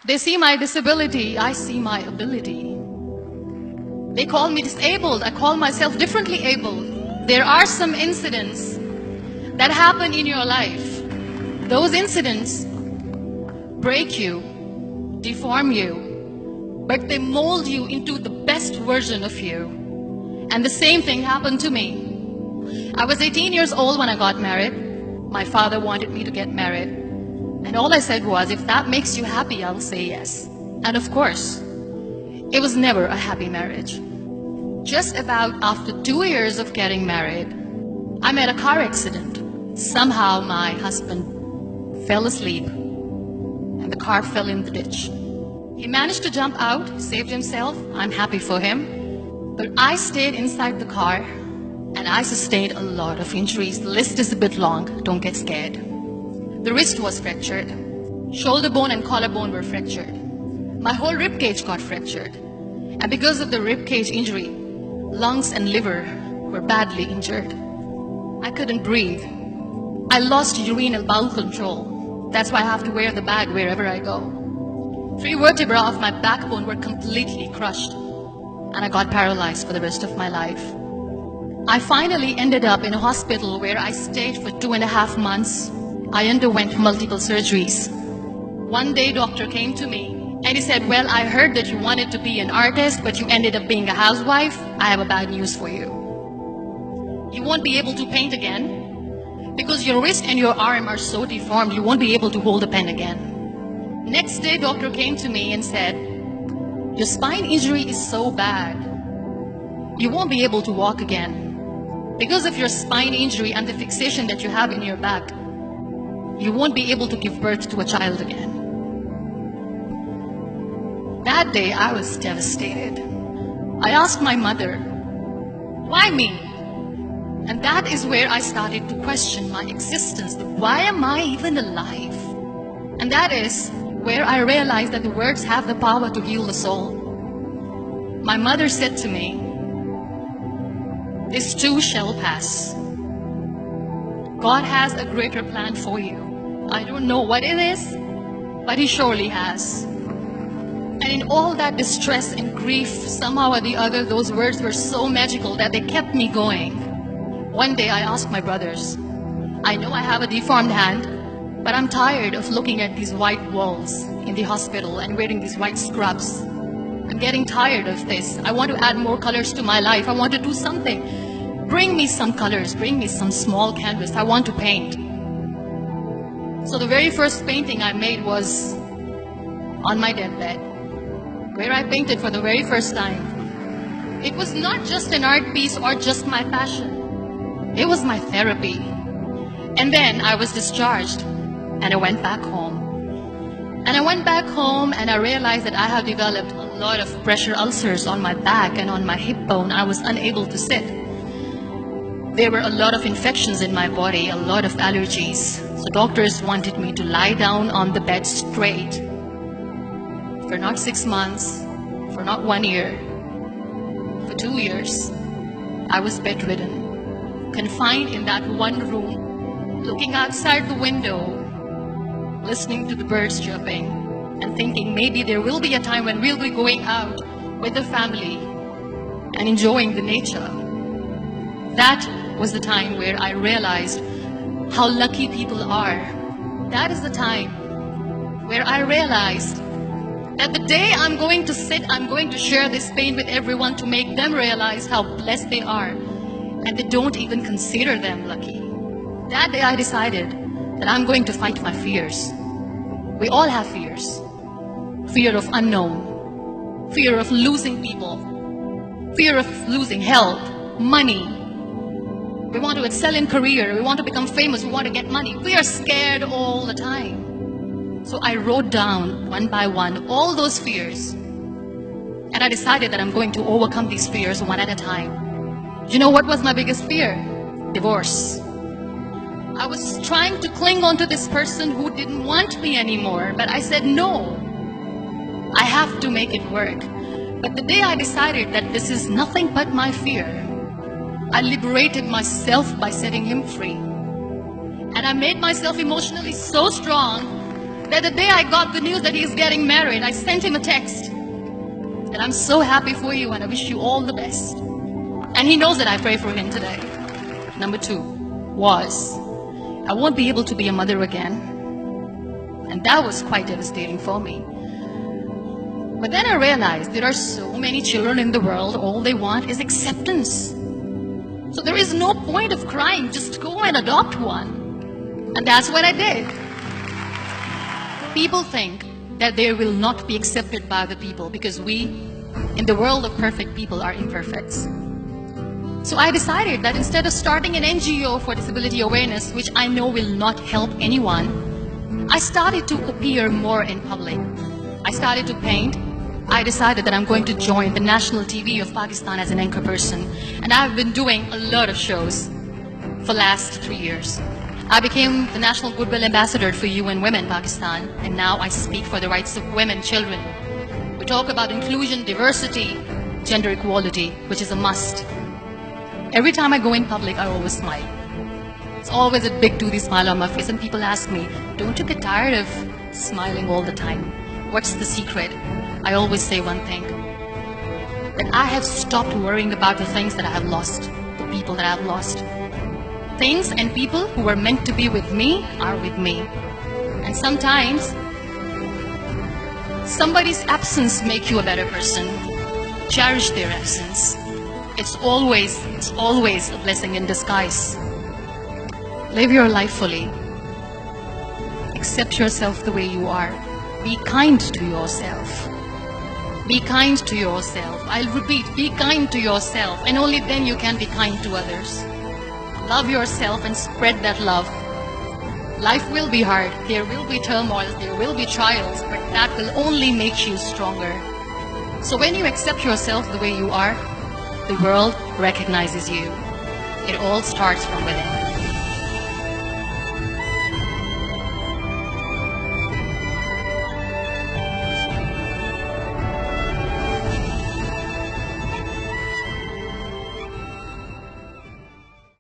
They see my disability, I see my ability. They call me disabled, I call myself differently abled. There are some incidents that happen in your life. Those incidents break you, deform you, but they mold you into the best version of you. And the same thing happened to me. I was 18 years old when I got married. My father wanted me to get married. And all I said was, if that makes you happy, I'll say yes. And of course, it was never a happy marriage. Just about after 2 years of getting married, I met a car accident. Somehow my husband fell asleep and the car fell in the ditch. He managed to jump out, saved himself. I'm happy for him. But I stayed inside the car and I sustained a lot of injuries. The list is a bit long, don't get scared. The wrist was fractured. Shoulder bone and collarbone were fractured. My whole rib cage got fractured. And because of the rib cage injury, lungs and liver were badly injured. I couldn't breathe. I lost urinary bowel control. That's why I have to wear the bag wherever I go. 3 vertebrae of my backbone were completely crushed, and I got paralyzed for the rest of my life. I finally ended up in a hospital where I stayed for 2.5 months. I underwent multiple surgeries. One day, doctor came to me and he said, well, I heard that you wanted to be an artist, but you ended up being a housewife. I have a bad news for you. You won't be able to paint again because your wrist and your arm are so deformed, you won't be able to hold a pen again. Next day, doctor came to me and said, your spine injury is so bad, you won't be able to walk again. Because of your spine injury and the fixation that you have in your back, you won't be able to give birth to a child again. That day, I was devastated. I asked my mother, why me? And that is where I started to question my existence. Why am I even alive? And that is where I realized that the words have the power to heal the soul. My mother said to me, this too shall pass. God has a greater plan for you. I don't know what it is, but He surely has. And in all that distress and grief, somehow or the other, those words were so magical that they kept me going. One day I asked my brothers, I know I have a deformed hand, but I'm tired of looking at these white walls in the hospital and wearing these white scrubs. I'm getting tired of this. I want to add more colors to my life. I want to do something. Bring me some colors. Bring me some small canvas. I want to paint. So the very first painting I made was on my deathbed, where I painted for the very first time. It was not just an art piece or just my passion. It was my therapy. And then I was discharged and I went back home. And I went back home and I realized that I have developed a lot of pressure ulcers on my back and on my hip bone. I was unable to sit. There were a lot of infections in my body, a lot of allergies. So doctors wanted me to lie down on the bed straight for not 6 months, for not 1 year, for 2 years. I was bedridden, confined in that one room, looking outside the window, listening to the birds chirping, and thinking maybe there will be a time when we'll be going out with the family and enjoying the nature. That was the time where I realized how lucky people are. That is the time where I realized that the day I'm going to sit, I'm going to share this pain with everyone to make them realize how blessed they are, and they don't even consider them lucky. That day I decided that I'm going to fight my fears. We all have fears. Fear of unknown, fear of losing people, fear of losing health, money. We want to excel in career, we want to become famous, we want to get money. We are scared all the time. So I wrote down one by one all those fears. And I decided that I'm going to overcome these fears one at a time. You know what was my biggest fear? Divorce. I was trying to cling on to this person who didn't want me anymore, but I said no. I have to make it work. But the day I decided that this is nothing but my fear, I liberated myself by setting him free. And I made myself emotionally so strong that the day I got the news that he's getting married, I sent him a text. And I'm so happy for you and I wish you all the best. And he knows that I pray for him today. Number 2 was, I won't be able to be a mother again. And that was quite devastating for me. But then I realized there are so many children in the world, all they want is acceptance. So there is no point of crying, just go and adopt one. And that's what I did. People think that they will not be accepted by the people because we, in the world of perfect people, are imperfects. So I decided that instead of starting an NGO for disability awareness, which I know will not help anyone, I started to appear more in public. I started to paint. I decided that I'm going to join the national TV of Pakistan as an anchor person. And I've been doing a lot of shows for the last 3 years. I became the National Goodwill Ambassador for UN Women Pakistan, and now I speak for the rights of women, children. We talk about inclusion, diversity, gender equality, which is a must. Every time I go in public, I always smile. It's always a big toothy smile on my face, and people ask me, don't you get tired of smiling all the time? What's the secret? I always say one thing, that I have stopped worrying about the things that I have lost, the people that I have lost. Things and people who were meant to be with me are with me. And sometimes, somebody's absence makes you a better person. Cherish their absence. It's always a blessing in disguise. Live your life fully. Accept yourself the way you are. Be kind to yourself. Be kind to yourself. I'll repeat, be kind to yourself, and only then you can be kind to others. Love yourself and spread that love. Life will be hard. There will be turmoil. There will be trials, but that will only make you stronger. So when you accept yourself the way you are, the world recognizes you. It all starts from within.